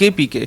KPK,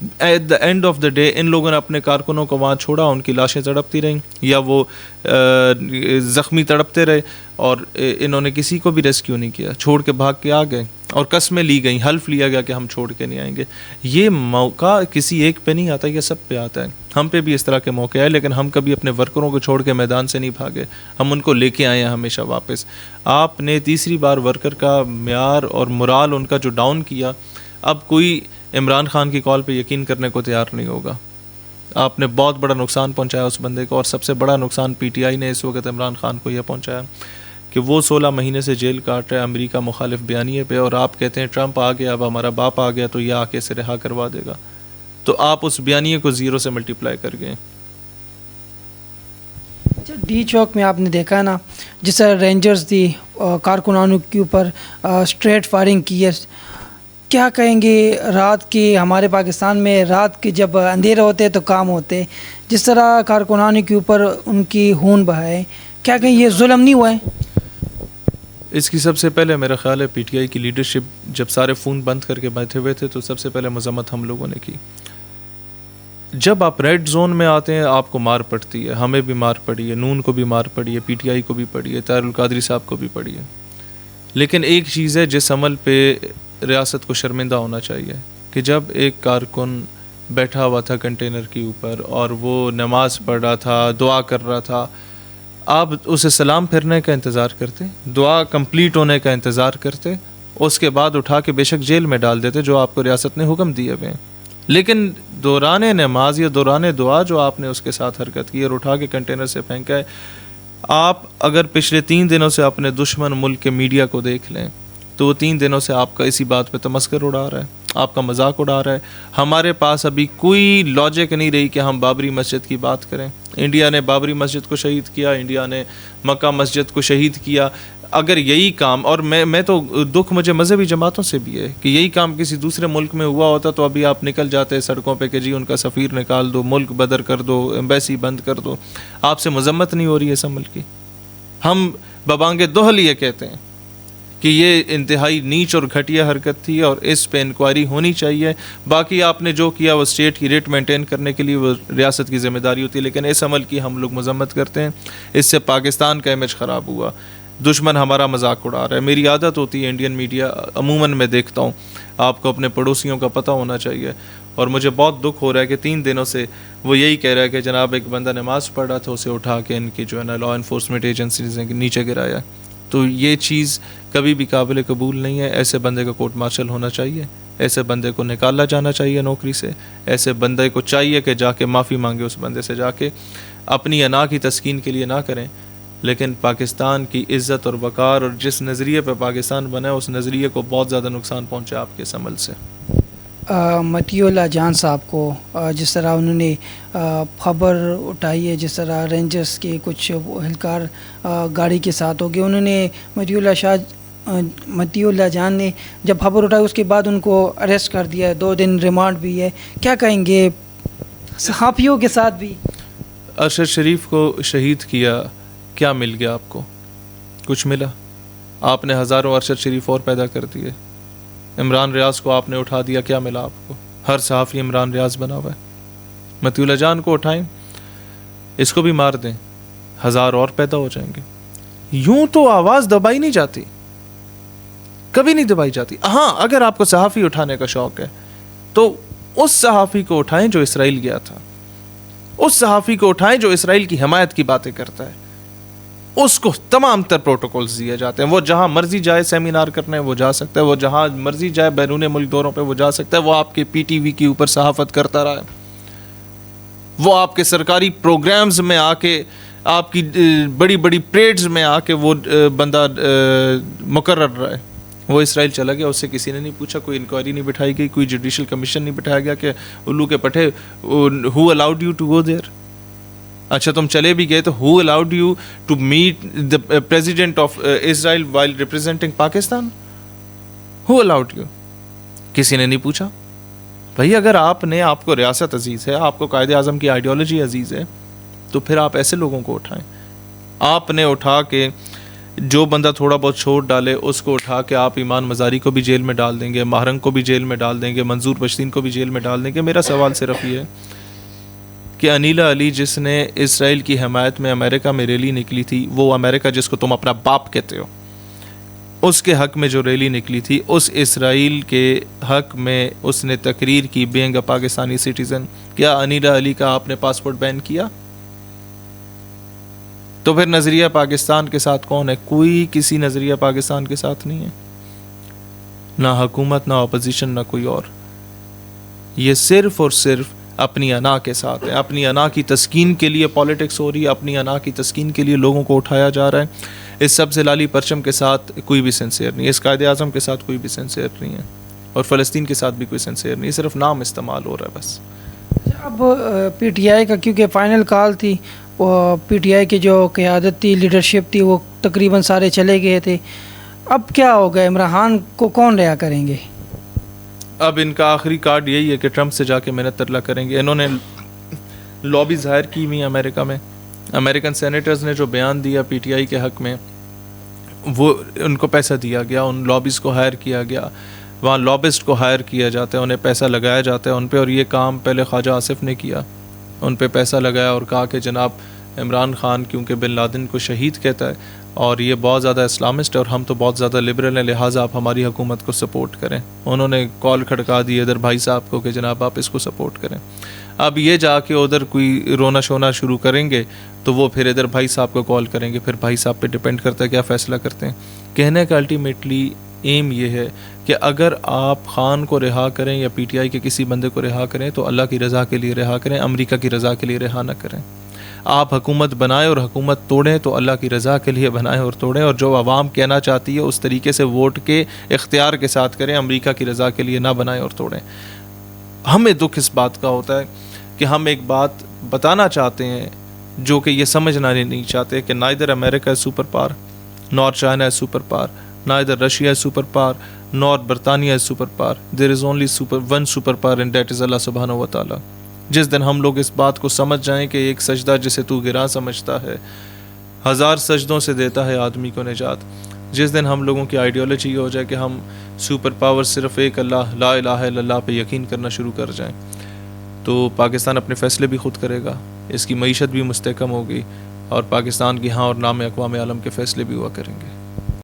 at the end of the day ان لوگوں نے اپنے کارکنوں کو وہاں چھوڑا, ان کی لاشیں تڑپتی رہیں یا وہ زخمی تڑپتے رہے, اور انہوں نے کسی کو بھی ریسکیو نہیں کیا, چھوڑ کے بھاگ کے آ گئے, اور قسمیں لی گئیں, حلف لیا گیا کہ ہم چھوڑ کے نہیں آئیں گے. یہ موقع کسی ایک پہ نہیں آتا, یہ سب پہ آتا ہے. ہم پہ بھی اس طرح کے موقع آئے, لیکن ہم کبھی اپنے ورکروں کو چھوڑ کے میدان سے نہیں بھاگے, ہم ان کو لے کے آئے ہیں ہمیشہ واپس. آپ نے تیسری بار ورکر کا معیار اور morale ان کا جو ڈاؤن کیا, اب کوئی عمران خان کی کال پہ یقین کرنے کو تیار نہیں ہوگا. آپ نے بہت بڑا نقصان پہنچایا اس بندے کو, اور سب سے بڑا نقصان پی ٹی آئی نے اس وقت عمران خان کو یہ پہنچایا کہ وہ 16 مہینے سے جیل کاٹ رہا ہے امریکہ مخالف بیانیے پہ, اور آپ کہتے ہیں ٹرمپ آ گیا, اب ہمارا باپ آ گیا تو یہ آ کے اسے رہا کروا دے گا. تو آپ اس بیانیے کو 0 سے ملٹیپلائی کر گئے. ڈی چوک میں آپ نے دیکھا نا جس طرح رینجرز دی کارکنانوں کے اوپر اسٹریٹ فائرنگ کی ہے, کیا کہیں گے رات کی, ہمارے پاکستان میں رات کے جب اندھیرے ہوتے تو کام ہوتے, جس طرح کارکنانوں کے اوپر ان کی خون بہائے, کیا کہیں یہ ظلم نہیں ہوا ہے؟ اس کی سب سے پہلے میرا خیال ہے پی ٹی آئی کی لیڈرشپ جب سارے فون بند کر کے بیٹھے ہوئے تھے تو سب سے پہلے مذمت ہم لوگوں نے کی. جب آپ ریڈ زون میں آتے ہیں آپ کو مار پڑتی ہے, ہمیں بھی مار پڑی ہے, نون کو بھی مار پڑی ہے, پی ٹی آئی کو بھی پڑی ہے, طاہر القادری صاحب کو بھی پڑی ہے. لیکن ایک چیز ہے جس عمل پہ ریاست کو شرمندہ ہونا چاہیے کہ جب ایک کارکن بیٹھا ہوا تھا کنٹینر کے اوپر اور وہ نماز پڑھ رہا تھا, دعا کر رہا تھا, آپ اسے سلام پھرنے کا انتظار کرتے, دعا کمپلیٹ ہونے کا انتظار کرتے, اس کے بعد اٹھا کے بے شک جیل میں ڈال دیتے جو آپ کو ریاست نے حکم دیے ہوئے ہیں. لیکن دوران نماز یا دوران دعا جو آپ نے اس کے ساتھ حرکت کی اور اٹھا کے کنٹینر سے پھینکا ہے, آپ اگر پچھلے 3 دنوں سے اپنے دشمن ملک کے میڈیا کو دیکھ لیں تو وہ 3 دنوں سے آپ کا اسی بات پہ تمسخر اڑا رہا ہے, آپ کا مذاق اڑا رہا ہے. ہمارے پاس ابھی کوئی لاجک نہیں رہی کہ ہم بابری مسجد کی بات کریں. انڈیا نے بابری مسجد کو شہید کیا, انڈیا نے مکہ مسجد کو شہید کیا. اگر یہی کام, اور میں تو دکھ مجھے مذہبی جماعتوں سے بھی ہے کہ یہی کام کسی دوسرے ملک میں ہوا ہوتا تو ابھی آپ نکل جاتے سڑکوں پہ کہ جی ان کا سفیر نکال دو, ملک بدر کر دو, ایمبیسی بند کر دو. آپ سے مذمت نہیں ہو رہی ہے اس عمل کی. ہم ببانگ دوہل یہ کہتے ہیں کہ یہ انتہائی نیچ اور گھٹیا حرکت تھی اور اس پہ انکوائری ہونی چاہیے. باقی آپ نے جو کیا وہ اسٹیٹ کی ریٹ مینٹین کرنے کے لیے وہ ریاست کی ذمہ داری ہوتی ہے, لیکن اس عمل کی ہم لوگ مذمت کرتے ہیں. اس سے پاکستان کا امیج خراب ہوا, دشمن ہمارا مذاق اڑا رہا ہے. میری عادت ہوتی ہے انڈین میڈیا عموماً میں دیکھتا ہوں, آپ کو اپنے پڑوسیوں کا پتہ ہونا چاہیے, اور مجھے بہت دکھ ہو رہا ہے کہ 3 دنوں سے وہ یہی کہہ رہا ہے کہ جناب ایک بندہ نماز پڑھ رہا تھا, اسے اٹھا کے ان کی جو ہے نا لا انفورسمنٹ ایجنسیز نے نیچے گرایا. تو یہ چیز کبھی بھی قابل قبول نہیں ہے. ایسے بندے کا کورٹ مارشل ہونا چاہیے, ایسے بندے کو نکالا جانا چاہیے نوکری سے, ایسے بندے کو چاہیے کہ جا کے معافی مانگے اس بندے سے, جا کے اپنی انا کی تسکین کے لیے نہ کریں, لیکن پاکستان کی عزت اور وقار اور جس نظریے پہ پاکستان بنا ہے اس نظریے کو بہت زیادہ نقصان پہنچا آپ کے اس عمل سے. متی اللہ جان صاحب کو جس طرح انہوں نے خبر اٹھائی ہے, جس طرح رینجرز کے کچھ اہلکار گاڑی کے ساتھ ہو گئے, انہوں نے متی اللہ جان نے جب خبر اٹھائی اس کے بعد ان کو اریسٹ کر دیا ہے, 2 دن ریمانڈ بھی ہے. کیا کہیں گے صحافیوں کے ساتھ بھی؟ ارشد شریف کو شہید کیا, کیا مل گیا آپ کو؟ کچھ ملا؟ آپ نے ہزاروں ارشد شریف اور پیدا کر دیے. عمران ریاض کو آپ نے اٹھا دیا, کیا ملا آپ کو؟ ہر صحافی عمران ریاض بنا ہوا ہے. متی اللہ جان کو اٹھائیں, اس کو بھی مار دیں, 1000 اور پیدا ہو جائیں گے. یوں تو آواز دبائی نہیں جاتی, کبھی نہیں دبائی جاتی. ہاں اگر آپ کو صحافی اٹھانے کا شوق ہے تو اس صحافی کو اٹھائیں جو اسرائیل گیا تھا, اس صحافی کو اٹھائیں جو اسرائیل کی حمایت کی باتیں کرتا ہے, اس کو تمام تر پروٹوکولز دیے جاتے ہیں. وہ جہاں مرضی جائے سیمینار کرنے وہ جا سکتا ہے, وہ جہاں مرضی جائے بیرون ملک دوروں پہ وہ جا سکتا ہے. وہ آپ کے پی ٹی وی کے اوپر صحافت کرتا رہا ہے, وہ آپ کے سرکاری پروگرامز میں آ کے, آپ کی بڑی بڑی پریڈز میں آ کے وہ بندہ مقرر رہا ہے. وہ اسرائیل چلا گیا, اس سے کسی نے نہیں پوچھا, کوئی انکوائری نہیں بٹھائی گئی, کوئی جوڈیشل کمیشن نہیں بٹھایا گیا کہ الو کے پٹھے who allowed you to go there. اچھا تم چلے بھی گئے تو who allowed you to meet the president of Israel while representing Pakistan? Who allowed you? کسی نے نہیں پوچھا. بھائی اگر آپ کو ریاست عزیز ہے, آپ کو قائد اعظم کی آئیڈیالوجی عزیز ہے, تو پھر آپ ایسے لوگوں کو اٹھائیں. آپ نے اٹھا کے جو بندہ تھوڑا بہت چھوٹ ڈالے اس کو اٹھا کے آپ ایمان مزاری کو بھی جیل میں ڈال دیں گے, ماہرنگ کو بھی جیل میں ڈال دیں گے, منظور بشتین کو بھی جیل میں ڈال دیں گے. میرا سوال صرف یہ ہے کہ انیلا علی جس نے اسرائیل کی حمایت میں امریکہ میں ریلی نکلی تھی, وہ امریکہ جس کو تم اپنا باپ کہتے ہو, اس کے حق میں جو ریلی نکلی تھی, اس اسرائیل کے حق میں اس نے تقریر کی بینگ اے پاکستانی سٹیزن, کیا انیلا علی کا آپ نے پاسپورٹ بین کیا؟ تو پھر نظریہ پاکستان کے ساتھ کون ہے؟ کوئی کسی نظریہ پاکستان کے ساتھ نہیں ہے, نہ حکومت, نہ اپوزیشن, نہ کوئی اور. یہ صرف اور صرف اپنی انا کے ساتھ ہے. اپنی انا کی تسکین کے لیے پالیٹکس ہو رہی ہے, اپنی انا کی تسکین کے لیے لوگوں کو اٹھایا جا رہا ہے. اس سب سے لالی پرچم کے ساتھ کوئی بھی سنسیئر نہیں ہے, اس قائد اعظم کے ساتھ کوئی بھی سنسیئر نہیں ہے, اور فلسطین کے ساتھ بھی کوئی سنسیئر نہیں ہے, صرف نام استعمال ہو رہا ہے بس. اب پی ٹی آئی کا کیونکہ فائنل کال تھی, وہ پی ٹی آئی کی جو قیادت تھی, لیڈرشپ تھی, وہ تقریباً سارے چلے گئے تھے. اب کیا ہوگا, عمران خان کو کون رہا کریں گے؟ اب ان کا آخری کارڈ یہی ہے کہ ٹرمپ سے جا کے محنت ترلا کریں گے. انہوں نے لابی ظاہر کی ہوئی امریکہ میں, امریکن سینیٹرز نے جو بیان دیا پی ٹی آئی کے حق میں, وہ ان کو پیسہ دیا گیا, ان لابیز کو ہائر کیا گیا, وہاں لابسٹ کو ہائر کیا جاتا ہے, انہیں پیسہ لگایا جاتا ہے ان پہ, اور یہ کام پہلے خواجہ آصف نے کیا, ان پہ پیسہ لگایا اور کہا کہ جناب عمران خان کیونکہ بن لادن کو شہید کہتا ہے اور یہ بہت زیادہ اسلامسٹ ہے اور ہم تو بہت زیادہ لبرل ہیں, لہٰذا آپ ہماری حکومت کو سپورٹ کریں. انہوں نے کال کھڑکا دی ادھر بھائی صاحب کو کہ جناب آپ اس کو سپورٹ کریں. اب یہ جا کے ادھر کوئی رونا شونا شروع کریں گے تو وہ پھر ادھر بھائی صاحب کو کال کریں گے, پھر بھائی صاحب پہ ڈپینڈ کرتا ہے کیا فیصلہ کرتے ہیں. کہنے کا الٹیمیٹلی ایم یہ ہے کہ اگر آپ خان کو رہا کریں یا پی ٹی آئی کے کسی بندے کو رہا کریں تو اللہ کی رضا کے لیے رہا کریں, امریکہ کی رضا کے لیے رہا نہ کریں. آپ حکومت بنائیں اور حکومت توڑیں تو اللہ کی رضا کے لیے بنائیں اور توڑیں, اور جو عوام کہنا چاہتی ہے اس طریقے سے ووٹ کے اختیار کے ساتھ کریں, امریکہ کی رضا کے لیے نہ بنائیں اور توڑیں. ہمیں دکھ اس بات کا ہوتا ہے کہ ہم ایک بات بتانا چاہتے ہیں جو کہ یہ سمجھنا نہیں چاہتے کہ neither America is super power, nor China is super power, neither Russia is super power, nor برطانیہ is super power. There is only one super power and that is اللہ سبحانہ و تعالیٰ. جس دن ہم لوگ اس بات کو سمجھ جائیں کہ ایک سجدہ جسے تو گراں سمجھتا ہے 1000 سجدوں سے دیتا ہے آدمی کو نجات, جس دن ہم لوگوں کی آئیڈیالوجی یہ ہو جائے کہ ہم سپر پاور صرف ایک اللہ لا الہ الا اللہ پہ یقین کرنا شروع کر جائیں, تو پاکستان اپنے فیصلے بھی خود کرے گا, اس کی معیشت بھی مستحکم ہوگی, اور پاکستان کی ہاں اور نام اقوام عالم کے فیصلے بھی ہوا کریں گے.